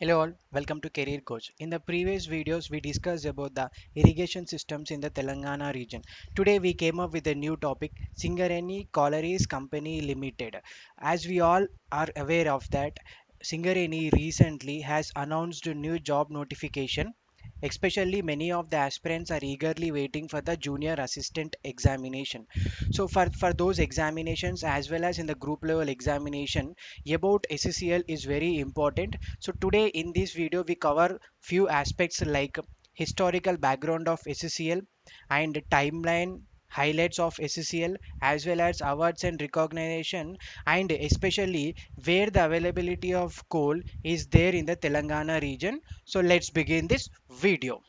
Hello all, welcome to Career Coach. In the previous videos, we discussed about the irrigation systems in the Telangana region. Today, we came up with a new topic, Singareni Collieries Company Limited. As we all are aware of that, Singareni recently has announced a new job notification. Especially many of the aspirants are eagerly waiting for the junior assistant examination. So for those examinations as well as in the group level examination, about SCCL is very important. So today in this video we cover few aspects like historical background of SCCL and timeline highlights of SCCL as well as awards and recognition, and especially where the availability of coal is there in the Telangana region. So let's begin this video.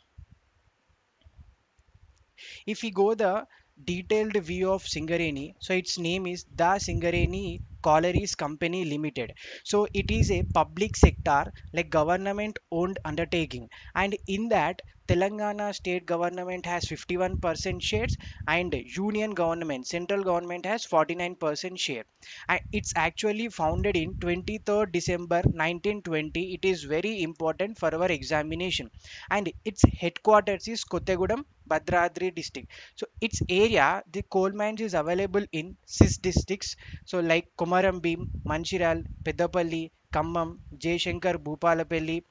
If we go the detailed view of Singareni, so its name is the Singareni Collieries Company Limited. So it is a public sector like government owned undertaking, and in that Telangana state government has 51% shares and union government central government has 49% share. And it's actually founded in 23rd December 1920. It is very important for our examination, and its headquarters is Kothagudam, Bhadradri district. So its area, the coal mines is available in 6 districts. So like Komarambim, Manchiral, Peddapalli, Kammam, Jayashankar, Bhupalapalli,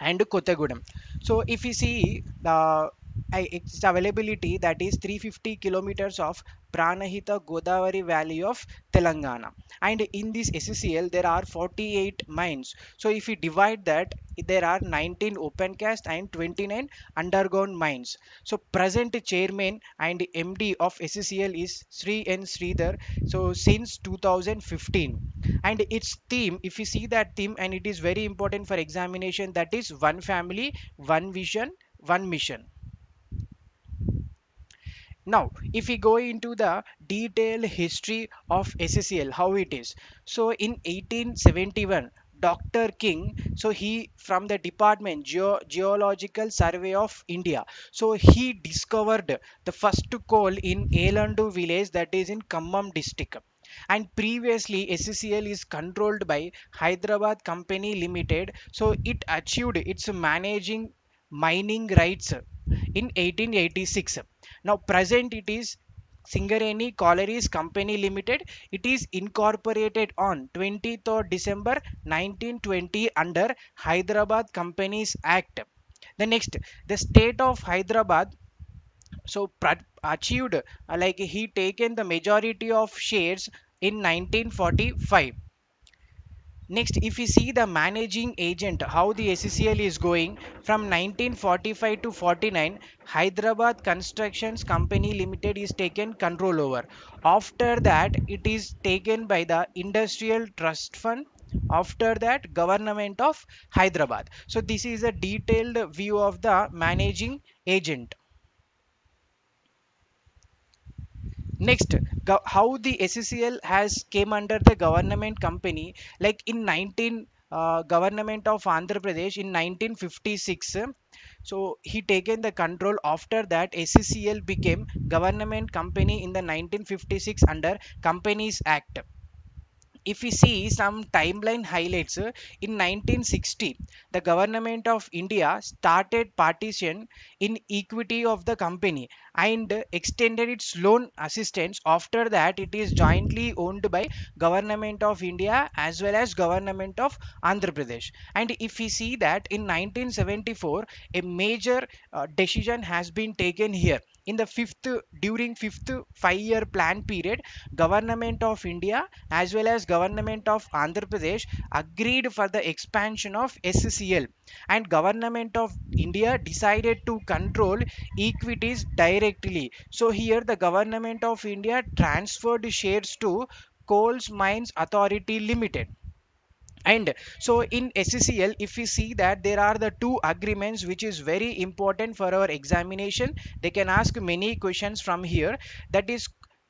and Kothagudam. So if you see the its availability, that is 350 kilometers of Pranahita Godavari Valley of Telangana, and in this SCCL there are 48 mines. So if we divide that, there are 19 open cast and 29 underground mines. So present chairman and MD of SCCL is Sri N Sridhar, so since 2015. And its theme, if you see that theme, and it is very important for examination, that is one family, one vision, one mission. Now if we go into the detailed history of SCCL, how it is. So in 1871, Dr. King, so he from the department Geological Survey of India, so he discovered the first coal in Elandu village, that is in Khammam district. And previously SCCL is controlled by Hyderabad Company Limited, so it achieved its managing mining rights in 1886. Now present it is Singareni Collieries Company Limited. It is incorporated on 23rd December 1920 under Hyderabad Companies Act. The next, the state of Hyderabad, so achieved like he taken the majority of shares in 1945. Next, if we see the managing agent, how the SCCL is going from 1945 to 49, Hyderabad Constructions Company Limited is taken control over. After that, it is taken by the Industrial Trust Fund. After that, Government of Hyderabad. So this is a detailed view of the managing agent. Next, how the SCCL has came under the government company, like in 19 government of Andhra Pradesh in 1956. So he taken the control. After that, SCCL became government company in the 1956 under Companies Act. If we see some timeline highlights, in 1960 the government of India started partition in equity of the company and extended its loan assistance. After that, it is jointly owned by government of India as well as government of Andhra Pradesh. And if we see that in 1974 a major decision has been taken here in the fifth, during fifth 5 year plan period, government of India as well as government of Andhra Pradesh agreed for the expansion of SCCL, and government of India decided to control equities directly. So here the government of India transferred shares to Coals Mines Authority Limited. And so in SCCL, if we see that there are the two agreements which is very important for our examination, they can ask many questions from here. That is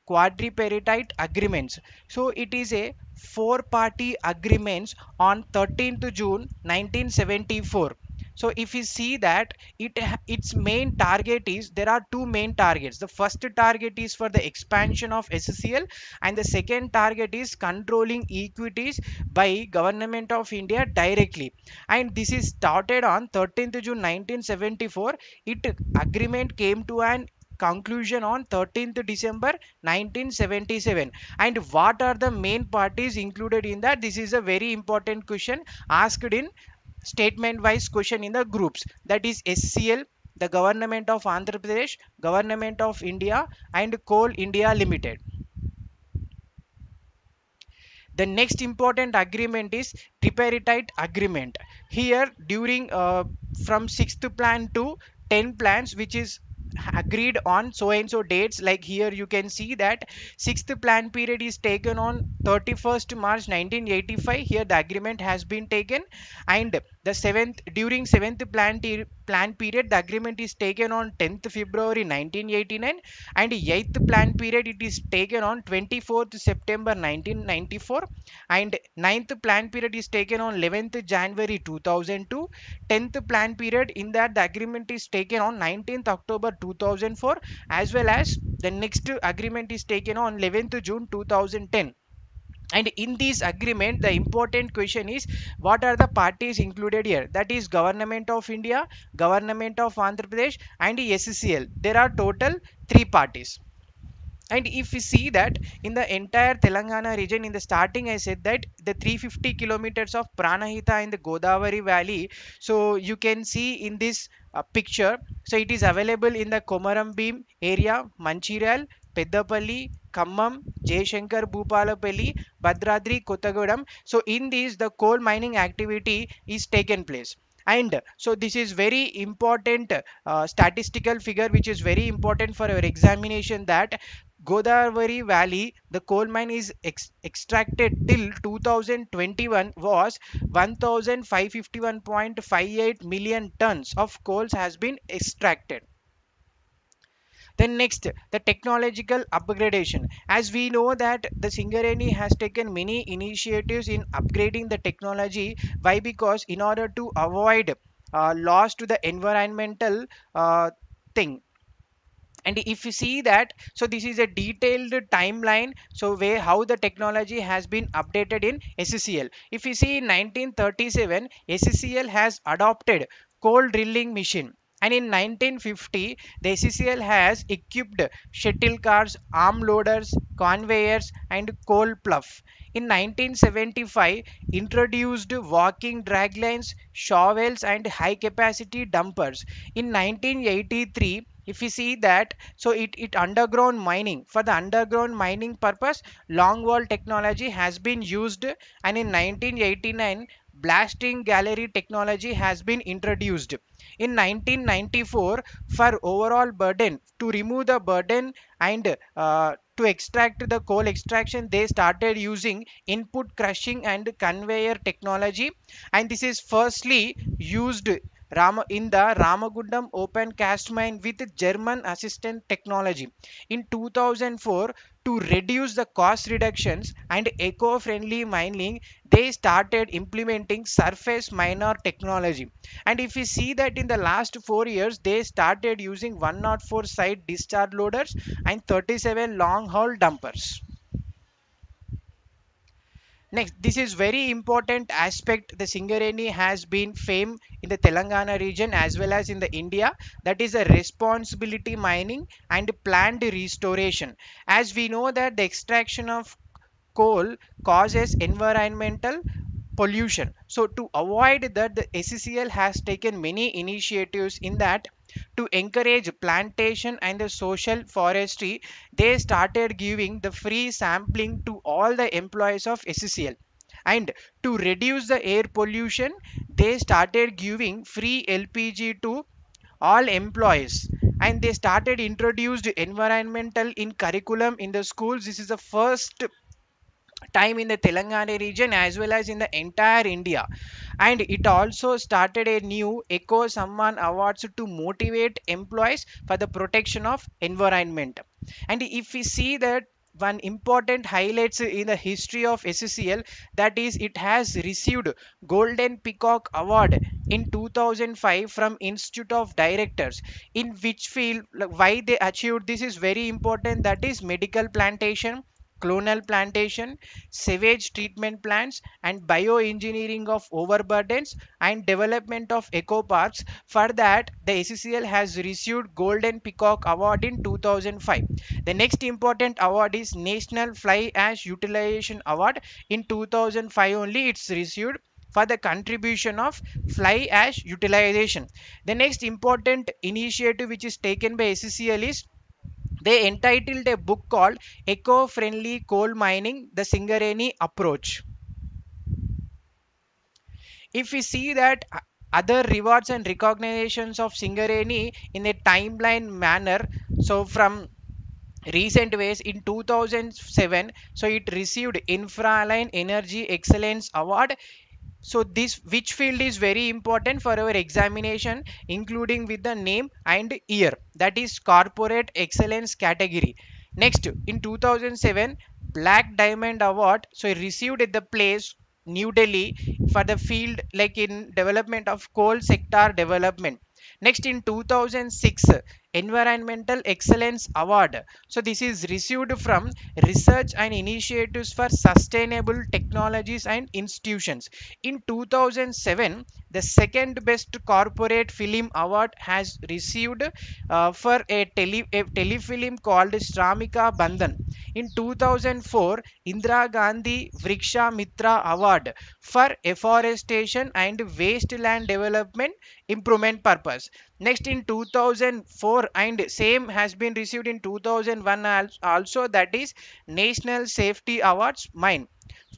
quadripartite agreements. So it is a four party agreements on 13th June 1974. So if you see that its main target is, there are two main targets. The first target is for the expansion of SCL, and the second target is controlling equities by government of India directly. And this is started on 13th June 1974. It agreement came to an conclusion on 13th December 1977. And what are the main parties included in that? This is a very important question asked in statement wise question in the groups. That is SCL, the government of Andhra Pradesh, government of India, and Coal India Limited. The next important agreement is tripartite agreement. Here during from sixth plan to 10 plans, which is agreed on so and so dates. Like here you can see that sixth plan period is taken on 31st March 1985. Here the agreement has been taken. And the seventh, during seventh plan period, the agreement is taken on 10th February 1989. And eighth plan period, it is taken on 24th September 1994. And ninth plan period is taken on 11th January 2002. 10th plan period, in that the agreement is taken on 19th October 2004, as well as the next agreement is taken on 11th June 2010. And in this agreement, the important question is, what are the parties included here? That is government of India, government of Andhra Pradesh, and SCL. There are total three parties. And if we see that in the entire Telangana region, in the starting I said that the 350 kilometers of Pranahita in the Godavari Valley. So you can see in this picture, so it is available in the Komaram Beam area, Manchiral, Peddapalli, Khammam, Jayashankar, Bhupalapalli, Bhadradri, Kottagudem. So in this, the coal mining activity is taken place. And so this is very important statistical figure, which is very important for our examination, that Godavari Valley, the coal mine is extracted till 2021 was 1551.58 million tons of coals has been extracted. Then next, the technological upgradation. As we know that the Singareni has taken many initiatives in upgrading the technology. Why? Because in order to avoid loss to the environmental thing. And if you see that, so this is a detailed timeline, so where how the technology has been updated in SCL. If you see in 1937, SCL has adopted coal drilling machine. And in 1950, the SCL has equipped shuttle cars, arm loaders, conveyors, and coal plough. In 1975, introduced walking drag lines, shovels, and high capacity dumpers. In 1983, if you see that, so it underground mining, for the underground mining purpose, longwall technology has been used. And in 1989, blasting gallery technology has been introduced. In 1994, for overall burden, to remove the burden, and to extract the coal extraction, they started using input crushing and conveyor technology. And this is firstly used in the Ramagundam open cast mine with German assistant technology. In 2004, to reduce the cost reductions and eco-friendly mining, they started implementing surface miner technology. And if we see that in the last 4 years, they started using 104 side discharge loaders and 37 long haul dumpers. Next, this is very important aspect. The Singareni has been famed in the Telangana region as well as in the India. That is a responsibility mining and planned restoration. As we know that the extraction of coal causes environmental pollution. So to avoid that, the SCCL has taken many initiatives in that. To encourage plantation and the social forestry, they started giving the free sampling to all the employees of SCCL. And to reduce the air pollution, they started giving free LPG to all employees. And they started introduced environmental in curriculum in the schools. This is the first time in the Telangana region as well as in the entire India. And it also started a new Eco Samman Awards to motivate employees for the protection of environment. And if we see that one important highlights in the history of SCCL, that is it has received Golden Peacock Award in 2005 from Institute of Directors. In which field, like, why they achieved this is very important, that is medical plantation, clonal plantation, sewage treatment plants, and bioengineering of overburdens, and development of eco parks. For that, the ACCL has received Golden Peacock Award in 2005. The next important award is National Fly Ash Utilization Award. In 2005 only it's received for the contribution of fly ash utilization. The next important initiative which is taken by ACCL is they entitled a book called Eco-Friendly Coal Mining, the Singareni Approach. If we see that other rewards and recognitions of Singareni in a timeline manner, so from recent ways in 2007, so it received Infraline Energy Excellence Award. So this which field is very important for our examination, including with the name and year, that is corporate excellence category. Next, in 2007, Black Diamond Award, so it received at the place New Delhi for the field like in development of coal sector development. Next, in 2006, Environmental Excellence Award, so this is received from Research and Initiatives for Sustainable Technologies and Institutions. In 2007, the second best corporate film award has received for a telefilm called Shramika Bandhan. In 2004, Indira Gandhi Vriksha Mitra Award for afforestation and wasteland development improvement purpose. Next, in 2004, and same has been received in 2001 also, that is National Safety Awards Mine,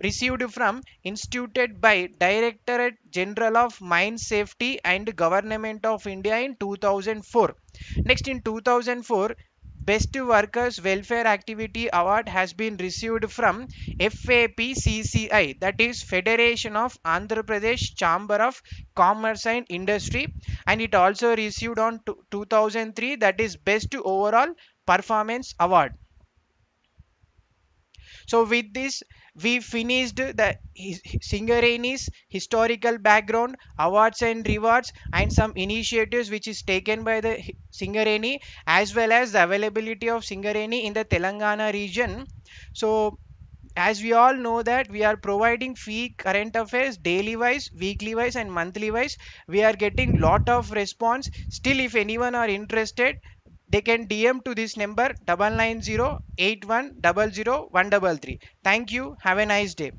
received from instituted by Directorate General of Mine Safety and Government of India in 2004. Next, in 2004, Best Workers Welfare Activity Award has been received from FAPCCI, that is Federation of Andhra Pradesh Chamber of Commerce and Industry, and it also received on 2003, that is Best Overall Performance Award. So with this, we finished the Singareni's historical background, awards and rewards, and some initiatives which is taken by the Singareni, as well as the availability of Singareni in the Telangana region. So as we all know that we are providing free current affairs daily wise, weekly wise, and monthly wise. We are getting lot of response. Still, if anyone are interested, they can DM to this number 99081000133. Thank you. Have a nice day.